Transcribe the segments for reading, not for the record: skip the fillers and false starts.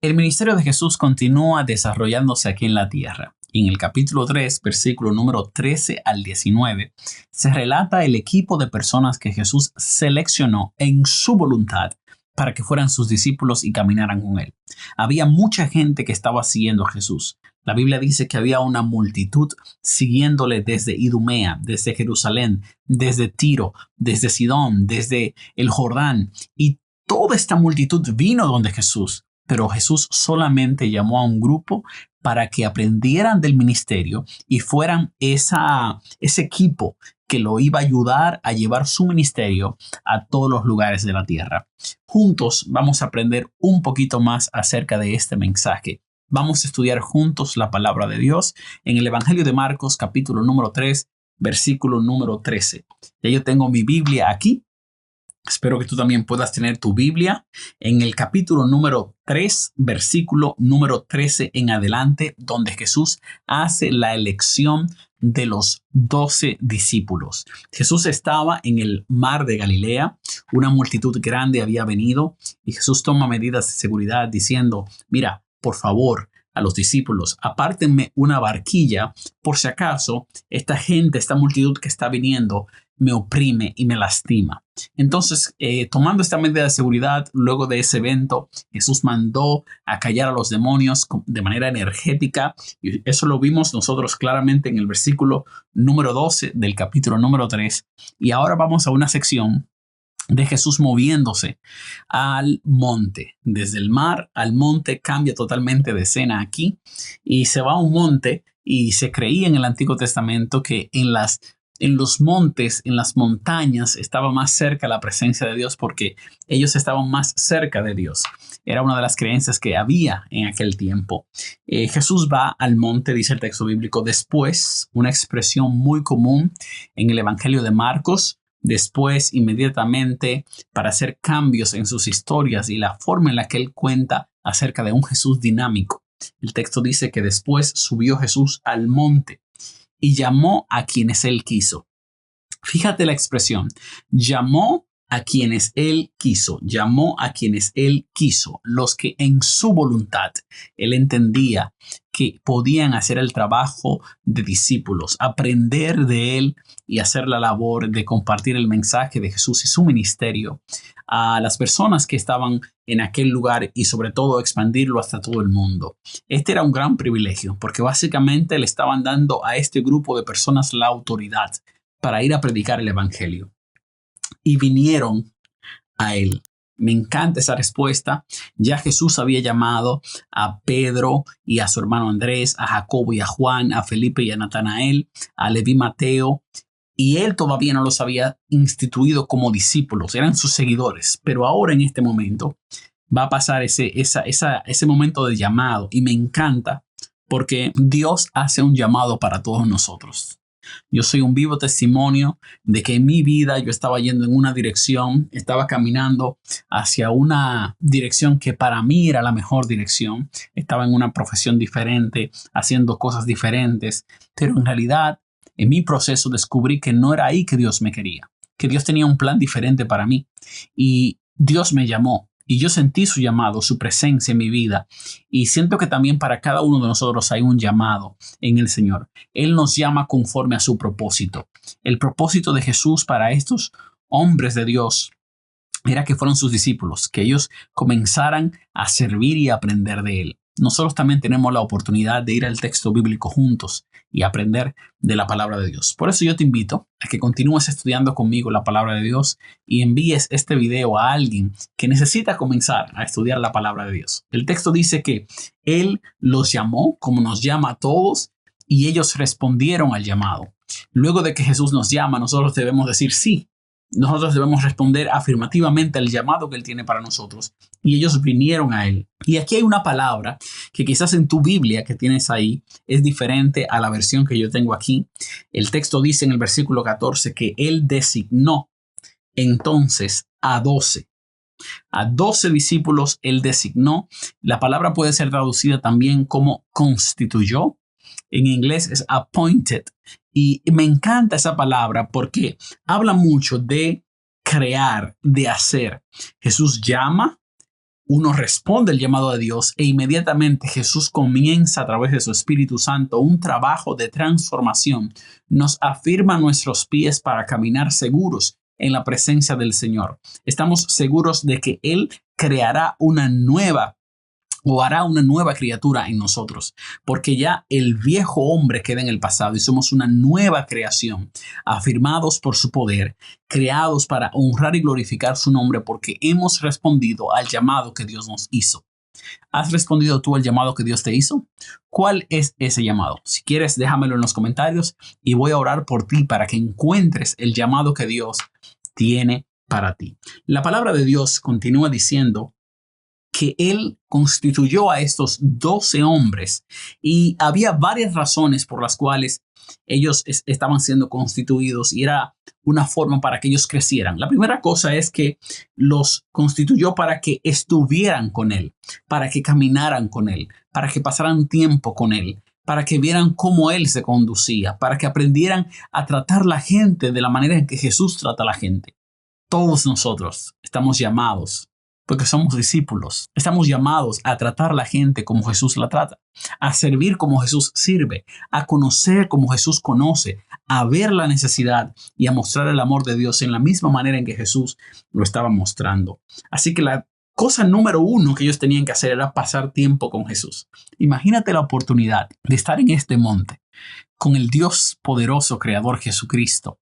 El ministerio de Jesús continúa desarrollándose aquí en la tierra. En el capítulo 3, versículo número 13 al 19, se relata el equipo de personas que Jesús seleccionó en su voluntad para que fueran sus discípulos y caminaran con él. Había mucha gente que estaba siguiendo a Jesús. La Biblia dice que había una multitud siguiéndole desde Idumea, desde Jerusalén, desde Tiro, desde Sidón, desde el Jordán. Y toda esta multitud vino donde Jesús. Pero Jesús solamente llamó a un grupo para que aprendieran del ministerio y fueran ese equipo que lo iba a ayudar a llevar su ministerio a todos los lugares de la tierra. Juntos vamos a aprender un poquito más acerca de este mensaje. Vamos a estudiar juntos la palabra de Dios en el Evangelio de Marcos, capítulo número 3, versículo número 13. Ya yo tengo mi Biblia aquí. Espero que tú también puedas tener tu Biblia en el capítulo número 3, versículo número 13 en adelante, donde Jesús hace la elección de los 12 discípulos. Jesús estaba en el mar de Galilea, una multitud grande había venido y Jesús toma medidas de seguridad diciendo, mira, por favor, a los discípulos, apártenme una barquilla por si acaso esta multitud que está viniendo me oprime y me lastima. Entonces, tomando esta medida de seguridad, luego de ese evento, Jesús mandó a callar a los demonios de manera energética. Y eso lo vimos nosotros claramente en el versículo número 12 del capítulo número 3. Y ahora vamos a una sección de Jesús moviéndose al monte. Desde el mar al monte cambia totalmente de escena aquí y se va a un monte, y se creía en el Antiguo Testamento que en los montes, en las montañas, estaba más cerca la presencia de Dios porque ellos estaban más cerca de Dios. Era una de las creencias que había en aquel tiempo. Jesús va al monte, dice el texto bíblico, después, una expresión muy común en el Evangelio de Marcos, después, inmediatamente, para hacer cambios en sus historias y la forma en la que él cuenta acerca de un Jesús dinámico. El texto dice que después subió Jesús al monte y llamó a quienes él quiso. Fíjate la expresión, llamó a quienes él quiso, llamó a quienes él quiso, los que en su voluntad él entendía que podían hacer el trabajo de discípulos, aprender de él y hacer la labor de compartir el mensaje de Jesús y su ministerio a las personas que estaban en aquel lugar y sobre todo expandirlo hasta todo el mundo. Este era un gran privilegio porque básicamente le estaban dando a este grupo de personas la autoridad para ir a predicar el evangelio. Y vinieron a él. Me encanta esa respuesta. Ya Jesús había llamado a Pedro y a su hermano Andrés, a Jacobo y a Juan, a Felipe y a Natanael, a Leví Mateo, y él todavía no los había instituido como discípulos, eran sus seguidores. Pero ahora en este momento va a pasar ese momento de llamado, y me encanta porque Dios hace un llamado para todos nosotros. Yo soy un vivo testimonio de que en mi vida yo estaba yendo en una dirección, estaba caminando hacia una dirección que para mí era la mejor dirección. Estaba en una profesión diferente, haciendo cosas diferentes, pero en realidad en mi proceso descubrí que no era ahí que Dios me quería, que Dios tenía un plan diferente para mí y Dios me llamó. Y yo sentí su llamado, su presencia en mi vida. Y siento que también para cada uno de nosotros hay un llamado en el Señor. Él nos llama conforme a su propósito. El propósito de Jesús para estos hombres de Dios era que fueron sus discípulos, que ellos comenzaran a servir y a aprender de Él. Nosotros también tenemos la oportunidad de ir al texto bíblico juntos y aprender de la palabra de Dios. Por eso yo te invito a que continúes estudiando conmigo la palabra de Dios y envíes este video a alguien que necesita comenzar a estudiar la palabra de Dios. El texto dice que Él los llamó como nos llama a todos y ellos respondieron al llamado. Luego de que Jesús nos llama, nosotros debemos decir sí. Nosotros debemos responder afirmativamente al llamado que Él tiene para nosotros. Y ellos vinieron a Él. Y aquí hay una palabra que quizás en tu Biblia que tienes ahí es diferente a la versión que yo tengo aquí. El texto dice en el versículo 14 que Él designó entonces a 12. A 12 discípulos Él designó. La palabra puede ser traducida también como constituyó. En inglés es appointed. Y me encanta esa palabra porque habla mucho de crear, de hacer. Jesús llama, uno responde el llamado de Dios e inmediatamente Jesús comienza a través de su Espíritu Santo un trabajo de transformación. Nos afirma nuestros pies para caminar seguros en la presencia del Señor. Estamos seguros de que Él creará una nueva o hará una nueva criatura en nosotros, porque ya el viejo hombre queda en el pasado y somos una nueva creación, afirmados por su poder, creados para honrar y glorificar su nombre, porque hemos respondido al llamado que Dios nos hizo. ¿Has respondido tú al llamado que Dios te hizo? ¿Cuál es ese llamado? Si quieres, déjamelo en los comentarios y voy a orar por ti para que encuentres el llamado que Dios tiene para ti. La palabra de Dios continúa diciendo que Él constituyó a estos 12 hombres y había varias razones por las cuales ellos estaban siendo constituidos y era una forma para que ellos crecieran. La primera cosa es que los constituyó para que estuvieran con Él, para que caminaran con Él, para que pasaran tiempo con Él, para que vieran cómo Él se conducía, para que aprendieran a tratar la gente de la manera en que Jesús trata a la gente. Todos nosotros estamos llamados, porque somos discípulos, estamos llamados a tratar a la gente como Jesús la trata, a servir como Jesús sirve, a conocer como Jesús conoce, a ver la necesidad y a mostrar el amor de Dios en la misma manera en que Jesús lo estaba mostrando. Así que la cosa número uno que ellos tenían que hacer era pasar tiempo con Jesús. Imagínate la oportunidad de estar en este monte con el Dios poderoso, creador Jesucristo,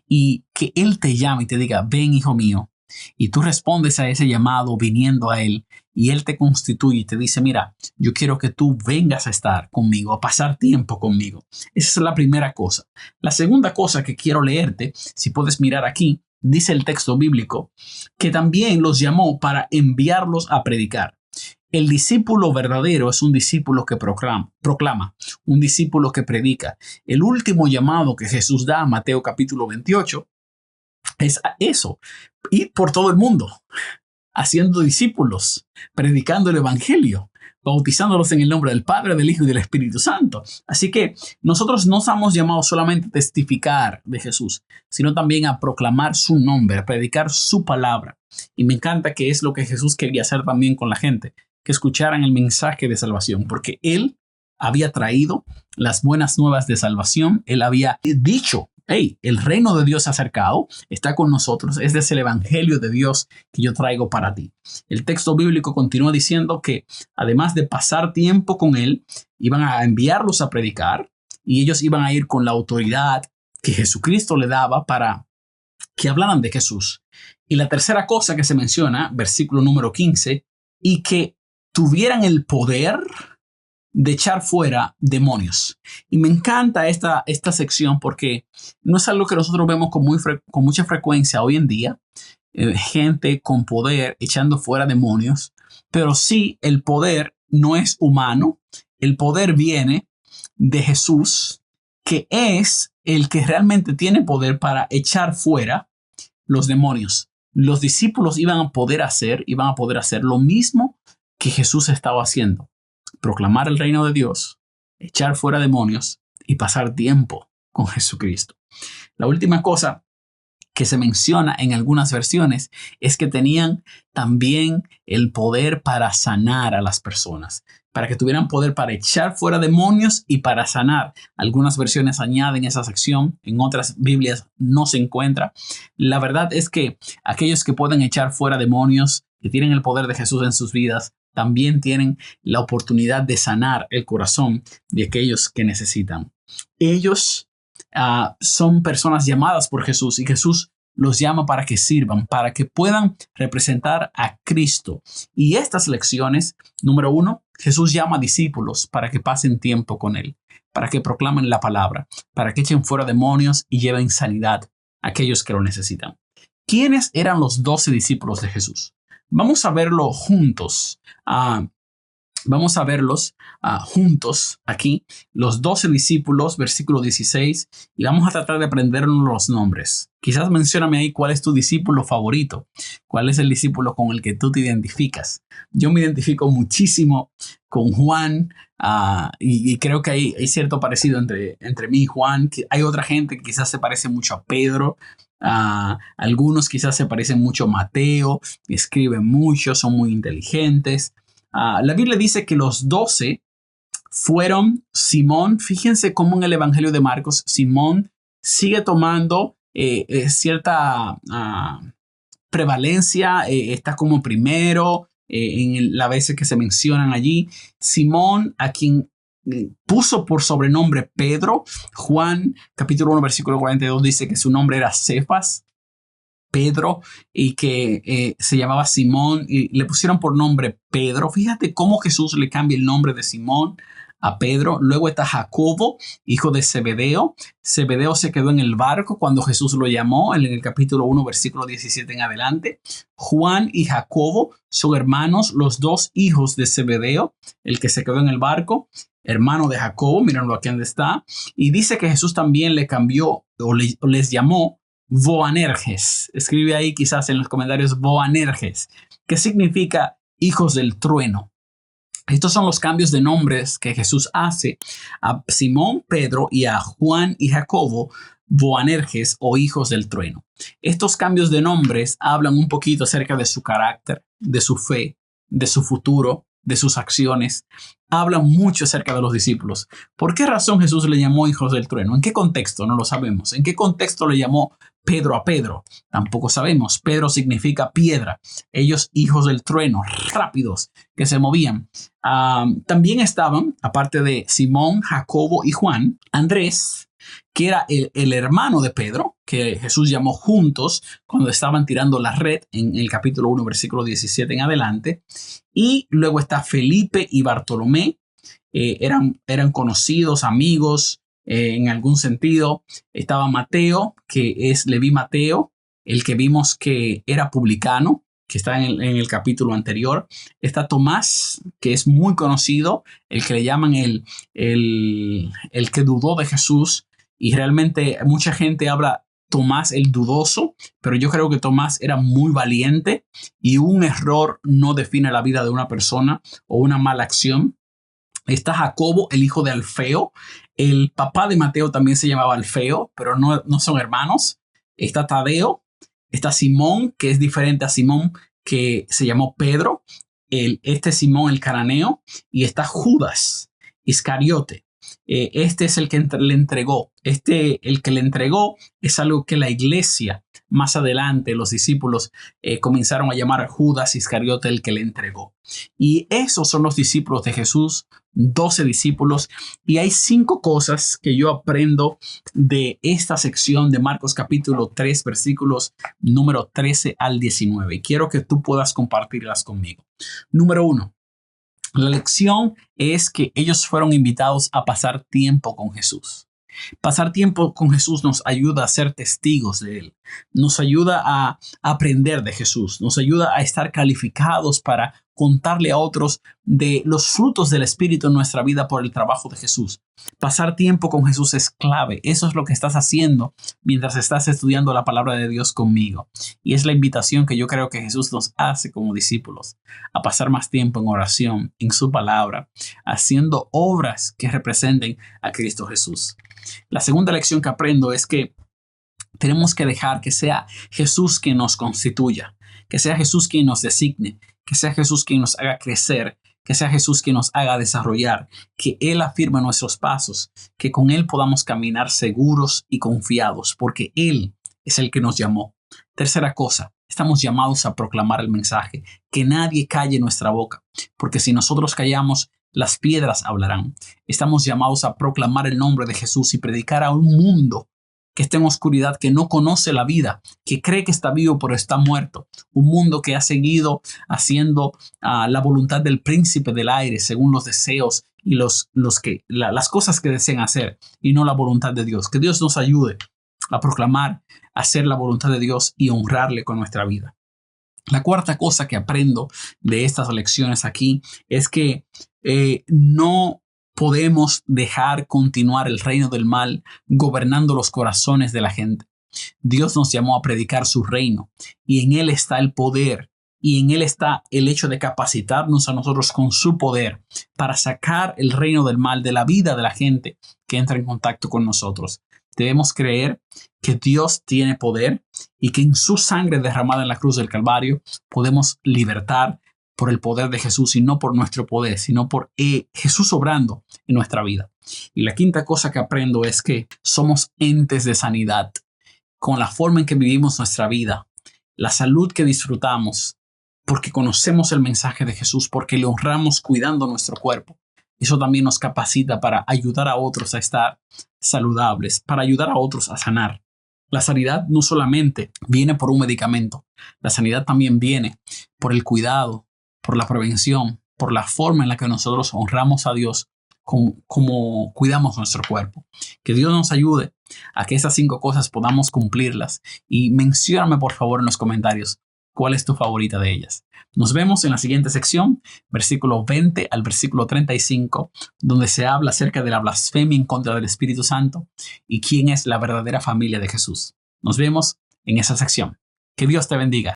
y que Él te llame y te diga, ven hijo mío, y tú respondes a ese llamado viniendo a Él y Él te constituye y te dice, mira, yo quiero que tú vengas a estar conmigo, a pasar tiempo conmigo. Esa es la primera cosa. La segunda cosa que quiero leerte, si puedes mirar aquí, dice el texto bíblico, que también los llamó para enviarlos a predicar. El discípulo verdadero es un discípulo que proclama, un discípulo que predica. El último llamado que Jesús da, Mateo capítulo 28, es eso, ir por todo el mundo, haciendo discípulos, predicando el evangelio, bautizándolos en el nombre del Padre, del Hijo y del Espíritu Santo. Así que nosotros no estamos llamados solamente a testificar de Jesús, sino también a proclamar su nombre, a predicar su palabra. Y me encanta que es lo que Jesús quería hacer también con la gente, que escucharan el mensaje de salvación, porque Él había traído las buenas nuevas de salvación. Él había dicho, hey, el reino de Dios se ha acercado, está con nosotros, este es el evangelio de Dios que yo traigo para ti. El texto bíblico continúa diciendo que además de pasar tiempo con Él, iban a enviarlos a predicar y ellos iban a ir con la autoridad que Jesucristo le daba para que hablaran de Jesús. Y la tercera cosa que se menciona, versículo número 15, y que tuvieran el poder de echar fuera demonios. Y me encanta esta sección porque no es algo que nosotros vemos con mucha frecuencia hoy en día, gente con poder echando fuera demonios, pero sí el poder no es humano, el poder viene de Jesús, que es el que realmente tiene poder para echar fuera los demonios. Los discípulos iban a poder hacer lo mismo que Jesús estaba haciendo. Proclamar el reino de Dios, echar fuera demonios y pasar tiempo con Jesucristo. La última cosa que se menciona en algunas versiones es que tenían también el poder para sanar a las personas, para que tuvieran poder para echar fuera demonios y para sanar. Algunas versiones añaden esa sección, en otras Biblias no se encuentra. La verdad es que aquellos que pueden echar fuera demonios, que tienen el poder de Jesús en sus vidas, también tienen la oportunidad de sanar el corazón de aquellos que necesitan. Ellos son personas llamadas por Jesús y Jesús los llama para que sirvan, para que puedan representar a Cristo. Y estas lecciones, número 1, Jesús llama a discípulos para que pasen tiempo con Él, para que proclamen la palabra, para que echen fuera demonios y lleven sanidad a aquellos que lo necesitan. ¿Quiénes eran los 12 discípulos de Jesús? Vamos a verlo juntos. Vamos a verlos juntos aquí, los 12 discípulos, versículo 16, y vamos a tratar de aprendernos los nombres. Quizás mencióname ahí cuál es tu discípulo favorito, cuál es el discípulo con el que tú te identificas. Yo me identifico muchísimo con Juan y creo que hay cierto parecido entre mí y Juan. Que hay otra gente que quizás se parece mucho a Pedro, Algunos quizás se parecen mucho a Mateo, escriben mucho, son muy inteligentes. La Biblia dice que los 12 fueron Simón. Fíjense cómo en el Evangelio de Marcos, Simón sigue tomando cierta prevalencia, está como primero en las veces que se mencionan allí. Simón, a quien puso por sobrenombre Pedro. Juan capítulo 1 versículo 42 dice que su nombre era Cefas, Pedro, y que se llamaba Simón y le pusieron por nombre Pedro. Fíjate cómo Jesús le cambia el nombre de Simón a Pedro. Luego está Jacobo, hijo de Zebedeo. Zebedeo se quedó en el barco cuando Jesús lo llamó en el capítulo 1 versículo 17 en adelante. Juan y Jacobo son hermanos, los dos hijos de Zebedeo, el que se quedó en el barco, hermano de Jacobo. Mírenlo aquí donde está. Y dice que Jesús también le cambió o les llamó Boanerges. Escribe ahí quizás en los comentarios Boanerges, que significa hijos del trueno. Estos son los cambios de nombres que Jesús hace a Simón, Pedro y a Juan y Jacobo, Boanerges o hijos del trueno. Estos cambios de nombres hablan un poquito acerca de su carácter, de su fe, de su futuro, de sus acciones. Hablan mucho acerca de los discípulos. ¿Por qué razón Jesús le llamó hijos del trueno? ¿En qué contexto? No lo sabemos. ¿En qué contexto le llamó Pedro a Pedro? Tampoco sabemos. Pedro significa piedra. Ellos hijos del trueno, rápidos, que se movían. También estaban, aparte de Simón, Jacobo y Juan, Andrés, que era el hermano de Pedro, que Jesús llamó juntos cuando estaban tirando la red en el capítulo 1, versículo 17 en adelante. Y luego está Felipe y Bartolomé. Eran conocidos, amigos, en algún sentido. Estaba Mateo, que es Leví Mateo, el que vimos que era publicano, que está en el capítulo anterior. Está Tomás, que es muy conocido, el que le llaman el que dudó de Jesús. Y realmente mucha gente habla Tomás el dudoso, pero yo creo que Tomás era muy valiente y un error no define la vida de una persona o una mala acción. Está Jacobo, el hijo de Alfeo. El papá de Mateo también se llamaba Alfeo, pero no son hermanos. Está Tadeo. Está Simón, que es diferente a Simón, que se llamó Pedro. Este Simón el cananeo. Y está Judas Iscariote. Este es el que le entregó. El que le entregó es algo que la iglesia, más adelante, los discípulos comenzaron a llamar a Judas Iscariote, el que le entregó. Y esos son los discípulos de Jesús, 12 discípulos. Y hay 5 cosas que yo aprendo de esta sección de Marcos capítulo 3, versículos número 13 al 19. Y quiero que tú puedas compartirlas conmigo. Número 1. La lección es que ellos fueron invitados a pasar tiempo con Jesús. Pasar tiempo con Jesús nos ayuda a ser testigos de Él. Nos ayuda a aprender de Jesús. Nos ayuda a estar calificados para contarle a otros de los frutos del Espíritu en nuestra vida por el trabajo de Jesús. Pasar tiempo con Jesús es clave. Eso es lo que estás haciendo mientras estás estudiando la palabra de Dios conmigo. Y es la invitación que yo creo que Jesús nos hace como discípulos a pasar más tiempo en oración, en su palabra, haciendo obras que representen a Cristo Jesús. La segunda lección que aprendo es que tenemos que dejar que sea Jesús quien nos constituya, que sea Jesús quien nos designe, que sea Jesús quien nos haga crecer, que sea Jesús quien nos haga desarrollar, que Él afirme nuestros pasos, que con Él podamos caminar seguros y confiados, porque Él es el que nos llamó. Tercera cosa, estamos llamados a proclamar el mensaje, que nadie calle nuestra boca, porque si nosotros callamos, las piedras hablarán. Estamos llamados a proclamar el nombre de Jesús y predicar a un mundo que está en oscuridad, que no conoce la vida, que cree que está vivo pero está muerto. Un mundo que ha seguido haciendo la voluntad del príncipe del aire según los deseos y las cosas que desean hacer y no la voluntad de Dios. Que Dios nos ayude a proclamar, a hacer la voluntad de Dios y honrarle con nuestra vida. La cuarta cosa que aprendo de estas lecciones aquí es que no podemos dejar continuar el reino del mal gobernando los corazones de la gente. Dios nos llamó a predicar su reino y en Él está el poder y en Él está el hecho de capacitarnos a nosotros con su poder para sacar el reino del mal de la vida de la gente que entra en contacto con nosotros. Debemos creer que Dios tiene poder y que en su sangre derramada en la cruz del Calvario podemos libertar por el poder de Jesús y no por nuestro poder, sino por Jesús obrando en nuestra vida. Y la quinta cosa que aprendo es que somos entes de sanidad. Con la forma en que vivimos nuestra vida, la salud que disfrutamos, porque conocemos el mensaje de Jesús, porque le honramos cuidando nuestro cuerpo. Eso también nos capacita para ayudar a otros a estar saludables, para ayudar a otros a sanar. La sanidad no solamente viene por un medicamento, la sanidad también viene por el cuidado, por la prevención, por la forma en la que nosotros honramos a Dios, como cuidamos nuestro cuerpo. Que Dios nos ayude a que esas 5 cosas podamos cumplirlas. Y mencióname por favor en los comentarios cuál es tu favorita de ellas. Nos vemos en la siguiente sección, versículo 20 al versículo 35, donde se habla acerca de la blasfemia en contra del Espíritu Santo y quién es la verdadera familia de Jesús. Nos vemos en esa sección. Que Dios te bendiga.